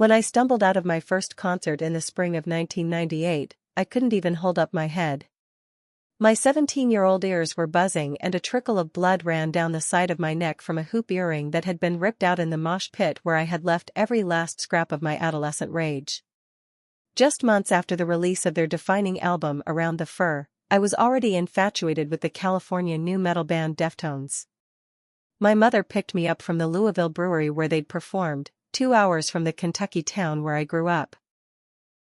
When I stumbled out of my first concert in the spring of 1998, I couldn't even hold up my head. My 17-year-old ears were buzzing and a trickle of blood ran down the side of my neck from a hoop earring that had been ripped out in the mosh pit where I had left every last scrap of my adolescent rage. Just months after the release of their defining album Around the Fur, I was already infatuated with the California nu metal band Deftones. My mother picked me up from the Louisville brewery where they'd performed, 2 hours from the Kentucky town where I grew up.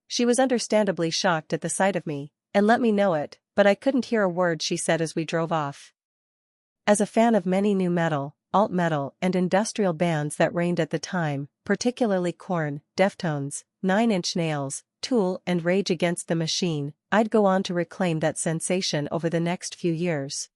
She was understandably shocked at the sight of me, and let me know it, but I couldn't hear a word she said as we drove off. As a fan of many nu metal, alt metal, and industrial bands that reigned at the time, particularly Korn, Deftones, 9 Inch Nails, Tool, and Rage Against the Machine, I'd go on to reclaim that sensation over the next few years.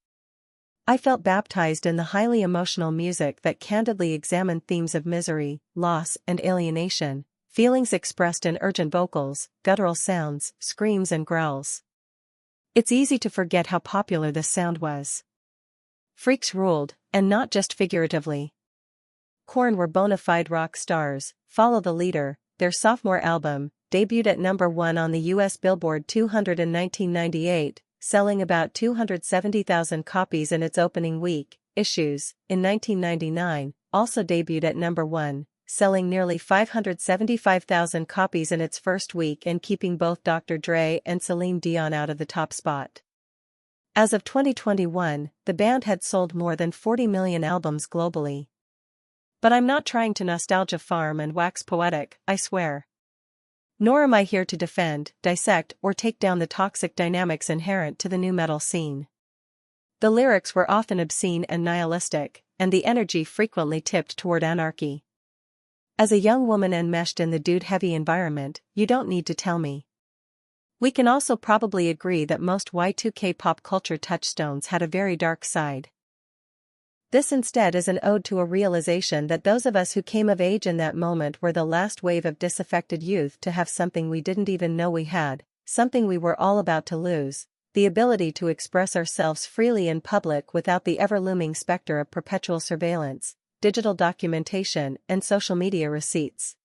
I felt baptized in the highly emotional music that candidly examined themes of misery, loss, and alienation, feelings expressed in urgent vocals, guttural sounds, screams and growls. It's easy to forget how popular this sound was. Freaks ruled, and not just figuratively. Korn were bona fide rock stars. Follow the Leader, their sophomore album, debuted at number 1 on the US Billboard 200 in 1998, selling about 270,000 copies in its opening week. Issues, in 1999, also debuted at number 1, selling nearly 575,000 copies in its first week and keeping both Dr. Dre and Celine Dion out of the top spot. As of 2021, the band had sold more than 40 million albums globally. But I'm not trying to nostalgia farm and wax poetic, I swear. Nor am I here to defend, dissect, or take down the toxic dynamics inherent to the nu metal scene. The lyrics were often obscene and nihilistic, and the energy frequently tipped toward anarchy. As a young woman enmeshed in the dude-heavy environment, you don't need to tell me. We can also probably agree that most Y2K pop culture touchstones had a very dark side. This instead is an ode to a realization that those of us who came of age in that moment were the last wave of disaffected youth to have something we didn't even know we had, something we were all about to lose, the ability to express ourselves freely in public without the ever-looming specter of perpetual surveillance, digital documentation, and social media receipts.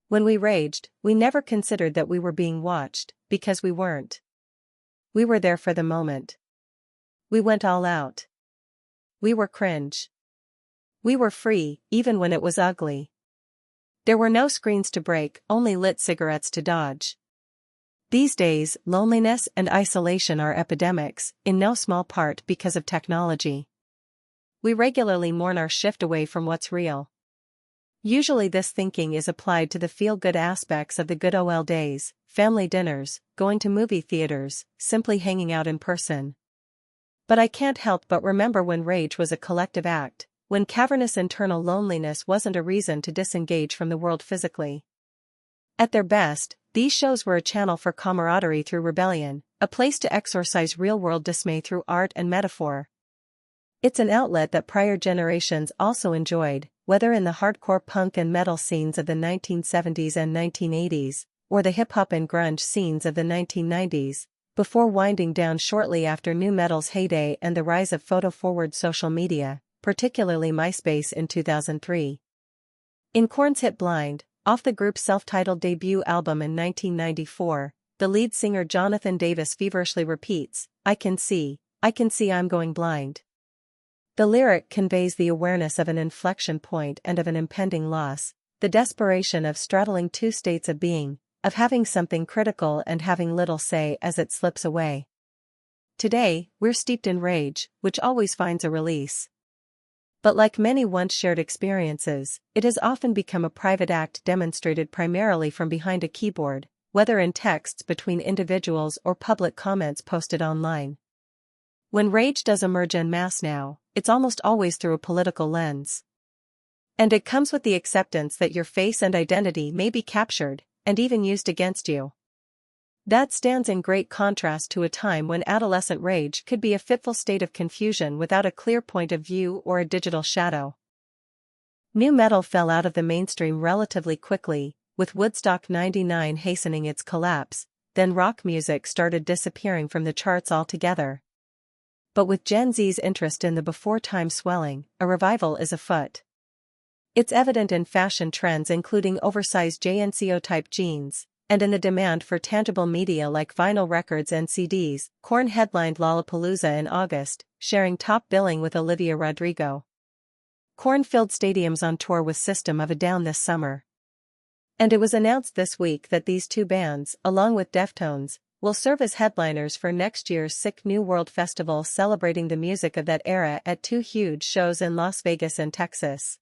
When we raged, we never considered that we were being watched, because we weren't. We were there for the moment. We went all out. We were cringe. We were free, even when it was ugly. There were no screens to break, only lit cigarettes to dodge. These days, loneliness and isolation are epidemics, in no small part because of technology. We regularly mourn our shift away from what's real. Usually this thinking is applied to the feel-good aspects of the good old days, family dinners, going to movie theaters, simply hanging out in person. But I can't help but remember when rage was a collective act, when cavernous internal loneliness wasn't a reason to disengage from the world physically. At their best, these shows were a channel for camaraderie through rebellion, a place to exorcise real-world dismay through art and metaphor. It's an outlet that prior generations also enjoyed, whether in the hardcore punk and metal scenes of the 1970s and 1980s, or the hip-hop and grunge scenes of the 1990s, before winding down shortly after nu metal's heyday and the rise of photo-forward social media, particularly MySpace in 2003. In Korn's hit Blind, off the group's self-titled debut album in 1994, the lead singer Jonathan Davis feverishly repeats, I can see I'm going blind." The lyric conveys the awareness of an inflection point and of an impending loss, the desperation of straddling two states of being, of having something critical and having little say as it slips away. Today, we're steeped in rage, which always finds a release. But like many once shared experiences, it has often become a private act demonstrated primarily from behind a keyboard, whether in texts between individuals or public comments posted online. When rage does emerge en masse now, it's almost always through a political lens. And it comes with the acceptance that your face and identity may be captured, and even used against you. That stands in great contrast to a time when adolescent rage could be a fitful state of confusion without a clear point of view or a digital shadow. Nu metal fell out of the mainstream relatively quickly, with Woodstock '99 hastening its collapse, then rock music started disappearing from the charts altogether. But with Gen Z's interest in the before time swelling, a revival is afoot. It's evident in fashion trends including oversized JNCO-type jeans, and in the demand for tangible media like vinyl records and CDs. Korn headlined Lollapalooza in August, sharing top billing with Olivia Rodrigo. Korn filled stadiums on tour with System of a Down this summer. And it was announced this week that these two bands, along with Deftones, will serve as headliners for next year's Sick New World Festival celebrating the music of that era at two huge shows in Las Vegas and Texas.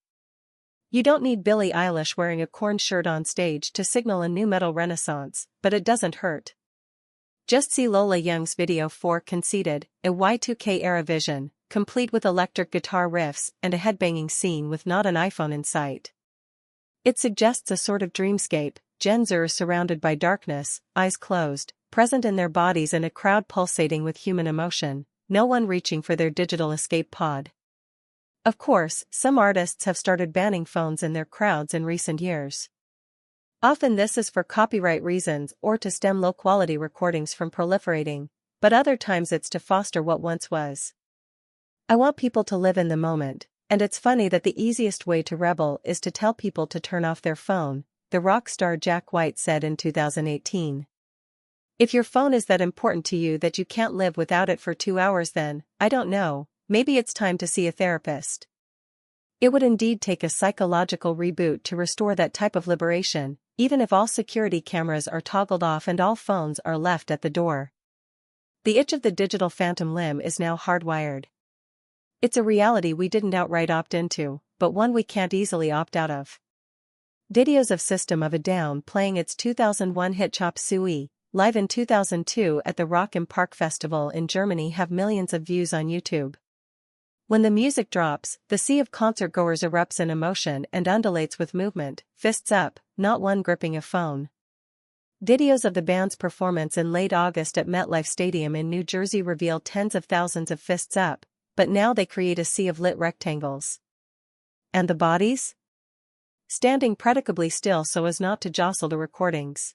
You don't need Billie Eilish wearing a Korn shirt on stage to signal a nu metal renaissance, but it doesn't hurt. Just see Lola Young's video for Conceited, a Y2K-era vision, complete with electric guitar riffs and a headbanging scene with not an iPhone in sight. It suggests a sort of dreamscape, Gen Zers surrounded by darkness, eyes closed, present in their bodies and a crowd pulsating with human emotion, no one reaching for their digital escape pod. Of course, some artists have started banning phones in their crowds in recent years. Often this is for copyright reasons or to stem low-quality recordings from proliferating, but other times it's to foster what once was. I want people to live in the moment, and it's funny that the easiest way to rebel is to tell people to turn off their phone, the rock star Jack White said in 2018. If your phone is that important to you that you can't live without it for 2 hours, then, I don't know, maybe it's time to see a therapist. It would indeed take a psychological reboot to restore that type of liberation, even if all security cameras are toggled off and all phones are left at the door. The itch of the digital phantom limb is now hardwired. It's a reality we didn't outright opt into, but one we can't easily opt out of. Videos of System of a Down playing its 2001 hit Chop Suey, live in 2002 at the Rock im Park Festival in Germany have millions of views on YouTube. When the music drops, the sea of concertgoers erupts in emotion and undulates with movement, fists up, not one gripping a phone. Videos of the band's performance in late August at MetLife Stadium in New Jersey reveal tens of thousands of fists up, but now they create a sea of lit rectangles. And the bodies? Standing predictably still so as not to jostle the recordings.